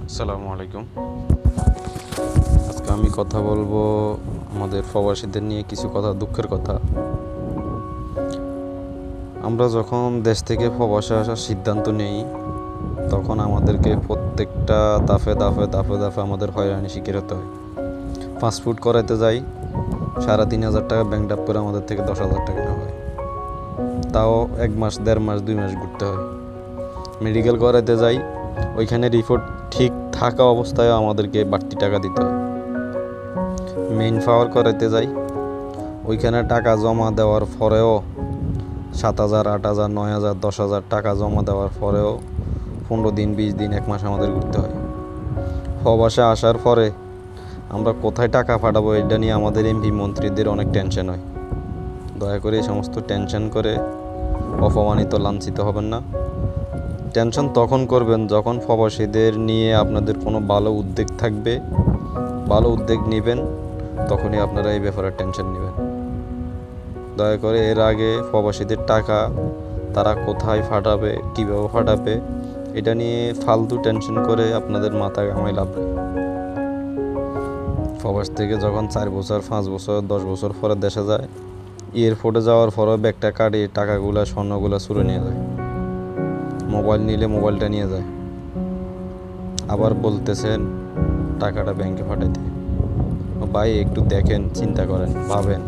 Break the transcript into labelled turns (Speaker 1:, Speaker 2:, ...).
Speaker 1: আসসালামু আলাইকুম। আজকে আমি কথা বলবো আমাদের প্রবাসীদের নিয়ে, কিছু কথা, দুঃখের কথা। আমরা যখন দেশ থেকে প্রবাসে আসার সিদ্ধান্ত নেই, তখন আমাদেরকে প্রত্যেকটা দাফে দাফে দাফে দাফে আমাদের হয়রানি শিকার হতে হয়। পাসপোর্ট করাইতে যাই, 3,500 টাকা ব্যাংক ড্রাফট করে আমাদের থেকে 10,000 টাকা নেওয়া হয়। তাও 1 মাস, 1.5 মাস, 2 মাস ঘুরতে হয়। মেডিকেল করাইতে যাই, ওইখানে রিপোর্ট ঠিক থাকা অবস্থায় আমাদেরকে বাড়তি টাকা দিতে হয়। মেইন পাওয়ার করাইতে যাই, ওইখানে টাকা জমা দেওয়ার পরেও 7,000, 8,000, 9,000, 10,000 টাকা জমা দেওয়ার পরেও 15 দিন, 20 দিন, 1 মাস আমাদের ঘুরতে হয়। প্রবাসে আসার পরে আমরা কোথায় টাকা পাঠাবো, এটা নিয়ে আমাদের এমপি মন্ত্রীদের অনেক টেনশন হয়। দয়া করে এই সমস্ত টেনশন করে অপমানিত, লাঞ্ছিত হবেন না। টেনশন তখন করবেন যখন প্রবাসীদের নিয়ে আপনাদের কোনো ভালো উদ্যোগ থাকবে, ভালো উদ্যোগ নেবেন, তখনই আপনারা এই ব্যাপারে টেনশন নেবেন। দয়া করে এর আগে প্রবাসীদের টাকা তারা কোথায় ফাটাবে, কীভাবে ফাটাবে, এটা নিয়ে ফালতু টেনশন করে আপনাদের মাথা ঘামাই লাভ নেই। প্রবাস থেকে যখন 4 বছর, 5 বছর, 10 বছর পরে দেশে যায়, এয়ারপোর্টে যাওয়ার পরেও ব্যাগটা কাটিয়ে টাকাগুলো, স্বর্ণগুলো চুরে নিয়ে যায়। মোবাইল নিলে মোবাইলটা নিয়ে যায়, আবার বলতেছেন টাকাটা ব্যাংকে পাঠাইতে। ভাই, একটু দেখেন, চিন্তা করেন, ভাবেন।